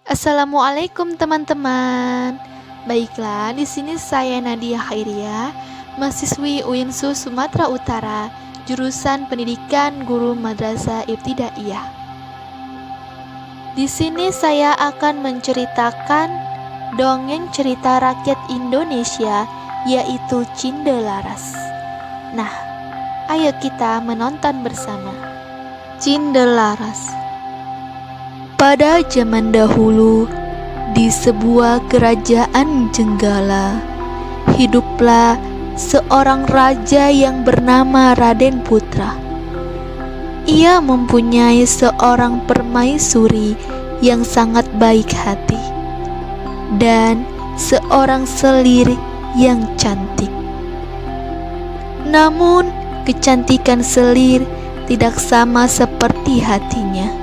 Assalamualaikum teman-teman. Baiklah, di sini saya Nadia Khairia, mahasiswi UINSU Sumatera Utara, jurusan Pendidikan Guru Madrasah Ibtidaiyah. Di sini saya akan menceritakan dongeng cerita rakyat Indonesia, yaitu Cindelaras. Nah, ayo kita menonton bersama. Cindelaras. Pada zaman dahulu, di sebuah kerajaan jenggala, hiduplah seorang raja yang bernama Raden Putra. Ia mempunyai seorang permaisuri yang sangat baik hati dan seorang selir yang cantik. Namun, kecantikan selir tidak sama seperti hatinya.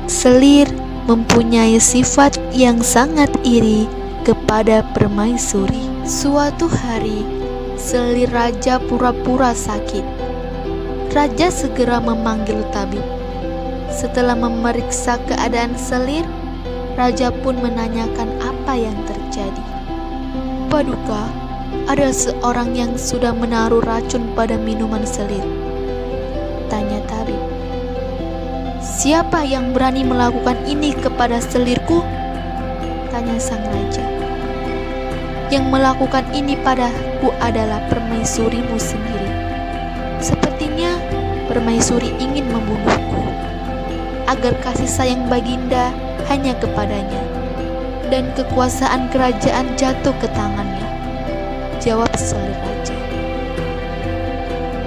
Selir mempunyai sifat yang sangat iri kepada permaisuri. Suatu hari, selir raja pura-pura sakit. Raja segera memanggil tabib. Setelah memeriksa keadaan selir, raja pun menanyakan apa yang terjadi. Paduka, ada seorang yang sudah menaruh racun pada minuman selir, tanya tabib. Siapa yang berani melakukan ini kepada selirku? Tanya sang raja. Yang melakukan ini padaku adalah permaisurimu sendiri. Sepertinya permaisuri ingin membunuhku, agar kasih sayang baginda hanya kepadanya, dan kekuasaan kerajaan jatuh ke tangannya, jawab selir raja.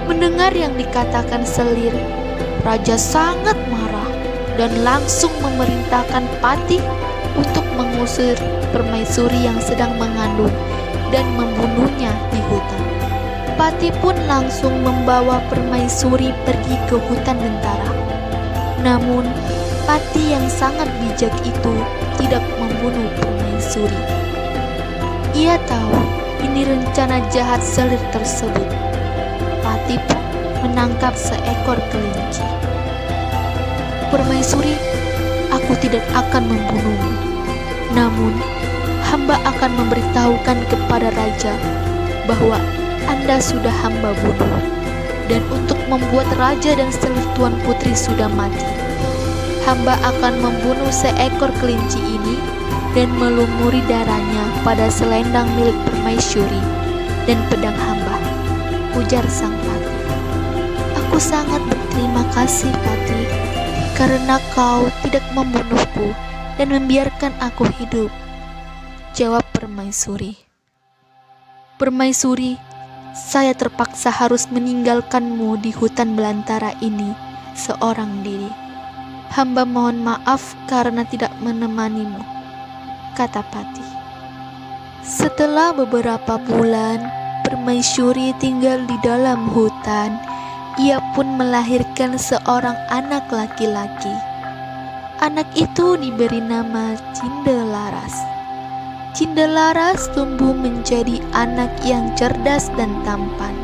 Mendengar yang dikatakan selir, raja sangat marah dan langsung memerintahkan Patih untuk mengusir permaisuri yang sedang mengandung dan membunuhnya di hutan. Patih pun langsung membawa permaisuri pergi ke hutan Bentara. Namun, Patih yang sangat bijak itu tidak membunuh permaisuri. Ia tahu ini rencana jahat selir tersebut. Patih pun menangkap seekor kelinci. Permaisuri, aku tidak akan membunuhmu. Namun, hamba akan memberitahukan kepada raja bahwa Anda sudah hamba bunuh. Dan untuk membuat raja dan selir tuan putri sudah mati, hamba akan membunuh seekor kelinci ini dan melumuri darahnya pada selendang milik permaisuri dan pedang hamba, ujar sang Patih. Aku sangat berterima kasih, Patih, karena kau tidak membunuhku dan membiarkan aku hidup, jawab permaisuri. Permaisuri, saya terpaksa harus meninggalkanmu di hutan belantara ini seorang diri. Hamba mohon maaf karena tidak menemanimu, kata Patih. Setelah beberapa bulan, permaisuri tinggal di dalam hutan. Ia pun melahirkan seorang anak laki-laki. Anak itu diberi nama Cindelaras. Cindelaras tumbuh menjadi anak yang cerdas dan tampan.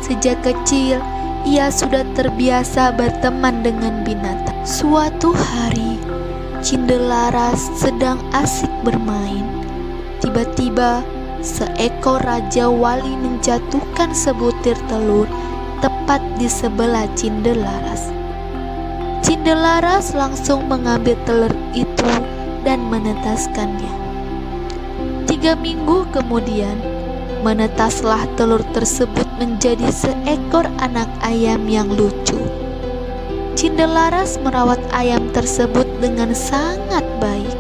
Sejak kecil, ia sudah terbiasa berteman dengan binatang. Suatu hari, Cindelaras sedang asik bermain. Tiba-tiba, seekor raja wali menjatuhkan sebutir telur tepat di sebelah Cindelaras. Cindelaras langsung mengambil telur itu dan menetaskannya. 3 minggu kemudian, menetaslah telur tersebut menjadi seekor anak ayam yang lucu. Cindelaras merawat ayam tersebut dengan sangat baik.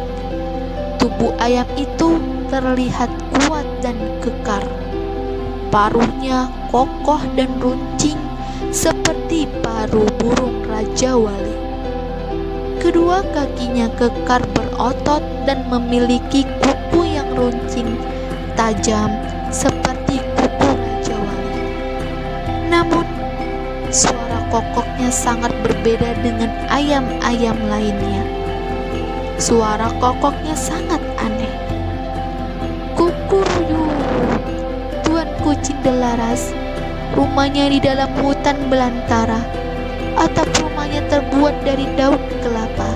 Tubuh ayam itu terlihat kuat dan kekar. Paruhnya kokoh dan runcing seperti paruh burung Raja Wali. Kedua kakinya kekar berotot dan memiliki kuku yang runcing tajam seperti kuku Raja Wali. Namun, suara kokoknya sangat berbeda dengan ayam-ayam lainnya. Suara kokoknya sangat aneh. Kukuruyuk, Tuanku Cindelaras, rumahnya di dalam hutan belantara. Atap rumahnya terbuat dari daun kelapa.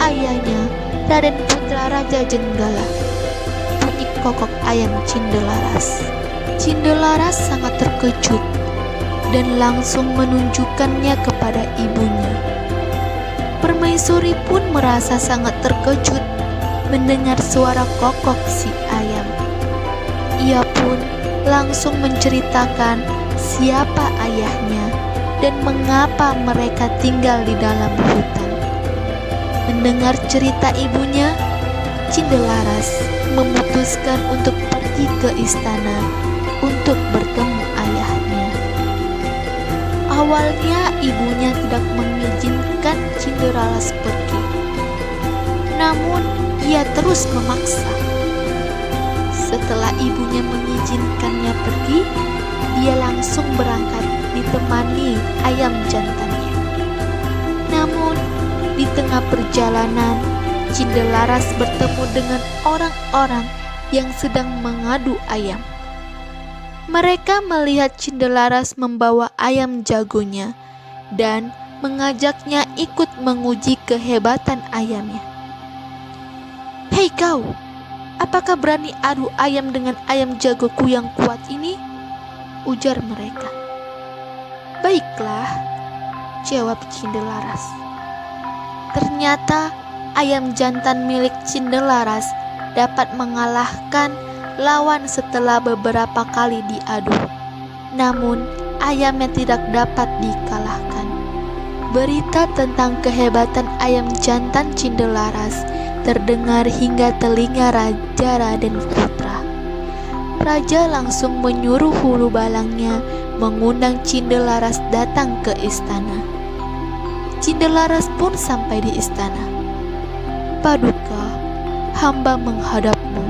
Ayahnya Raden putra Raja Jenggala, bunyi kokok ayam Cindelaras. Cindelaras sangat terkejut dan langsung menunjukkannya kepada ibunya. Permaisuri pun merasa sangat terkejut mendengar suara kokok si ayam. Ia pun langsung menceritakan siapa ayahnya dan mengapa mereka tinggal di dalam hutan. Mendengar cerita ibunya, Cindelaras memutuskan untuk pergi ke istana untuk bertemu ayahnya. Awalnya ibunya tidak mengizinkan Cindelaras pergi, namun ia terus memaksa. Setelah ibunya mengizinkannya pergi, dia langsung berangkat ditemani ayam jantannya. Namun di tengah perjalanan, Cindelaras bertemu dengan orang-orang yang sedang mengadu ayam. Mereka melihat Cindelaras membawa ayam jagonya dan mengajaknya ikut menguji kehebatan ayamnya. "Hei kau, apakah berani adu ayam dengan ayam jagoku yang kuat ini?" ujar mereka. "Baiklah," jawab Cindelaras. Ternyata ayam jantan milik Cindelaras dapat mengalahkan lawan setelah beberapa kali diadu. Namun ayamnya tidak dapat dikalahkan. Berita tentang kehebatan ayam jantan Cindelaras terdengar hingga telinga Raja Raden Putra. Raja langsung menyuruh hulu balangnya mengundang Cindelaras datang ke istana. Cindelaras pun sampai di istana. "Paduka, hamba menghadapmu,"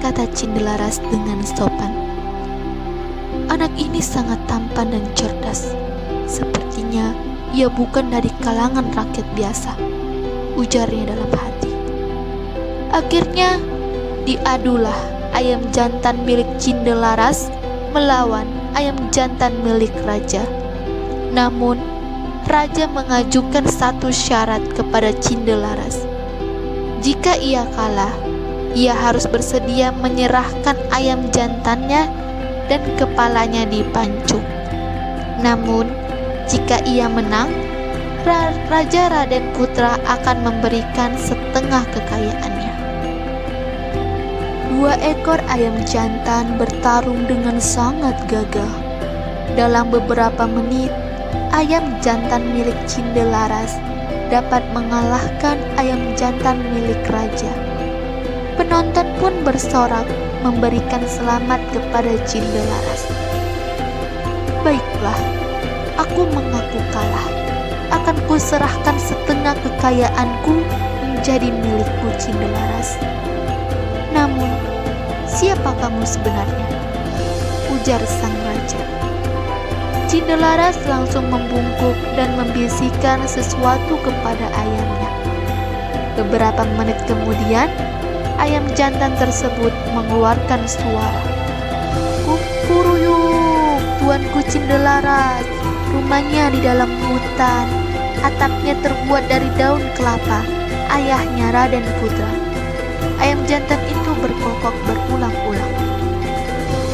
kata Cindelaras dengan sopan. "Anak ini sangat tampan dan cerdas. Sepertinya ia bukan dari kalangan rakyat biasa," ujarnya dalam hati. Akhirnya diadulah ayam jantan milik Cindelaras melawan ayam jantan milik raja. Namun raja mengajukan satu syarat kepada Cindelaras. Jika ia kalah, ia harus bersedia menyerahkan ayam jantannya dan kepalanya dipancung. Namun jika ia menang, Raja Raden Putra akan memberikan setengah kekayaannya. 2 ekor ayam jantan bertarung dengan sangat gagah. Dalam beberapa menit, ayam jantan milik Cindelaras dapat mengalahkan ayam jantan milik raja. Penonton pun bersorak memberikan selamat kepada Cindelaras. "Baiklah, aku mengaku kalah. Akan kuserahkan setengah kekayaanku menjadi milikku, Cindelaras." "Namun, siapa kamu sebenarnya?" ujar sang raja. Cindelaras langsung membungkuk dan membisikkan sesuatu kepada ayamnya. Beberapa menit kemudian, ayam jantan tersebut mengeluarkan suara. "Kukuruyuk, tuanku Cindelaras. Rumahnya di dalam hutan. Atapnya terbuat dari daun kelapa. Ayahnya Raden Putra." Ayam jantan itu berkokok berulang-ulang.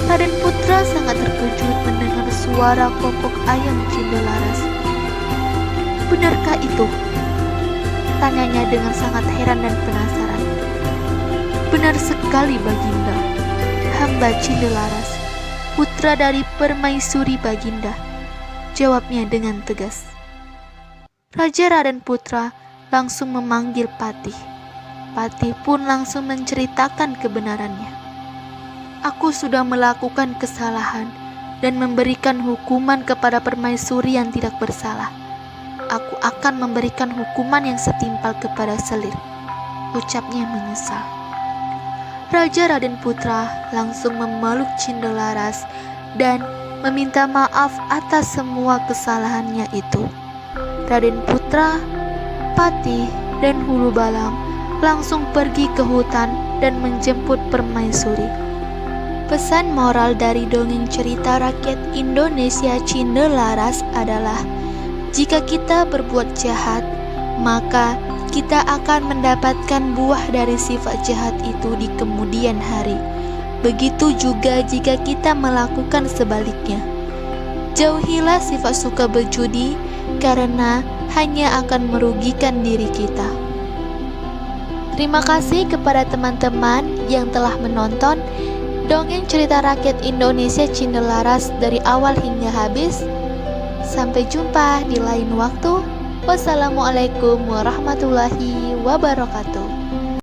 Raden Putra sangat terkejut mendengar suara kokok ayam Cindelaras. "Benarkah itu?" tanyanya dengan sangat heran dan penasaran. "Benar sekali, Baginda. Hamba Cindelaras, putra dari permaisuri Baginda," jawabnya dengan tegas. Raja Raden Putra langsung memanggil Patih. Patih pun langsung menceritakan kebenarannya. "Aku sudah melakukan kesalahan dan memberikan hukuman kepada permaisuri yang tidak bersalah. Aku akan memberikan hukuman yang setimpal kepada Selir," ucapnya menyesal. Raja Raden Putra langsung memeluk Cindelaras dan meminta maaf atas semua kesalahannya itu. Raden Putra, Patih, dan Hulu Balang langsung pergi ke hutan dan menjemput permaisuri. Pesan moral dari dongeng cerita rakyat Indonesia Cindelaras adalah, jika kita berbuat jahat, maka kita akan mendapatkan buah dari sifat jahat itu di kemudian hari. Begitu juga jika kita melakukan sebaliknya. Jauhilah sifat suka berjudi, karena hanya akan merugikan diri kita. Terima kasih kepada teman-teman yang telah menonton Dongeng Cerita Rakyat Indonesia Cindelaras dari awal hingga habis. Sampai jumpa di lain waktu. Wassalamualaikum warahmatullahi wabarakatuh.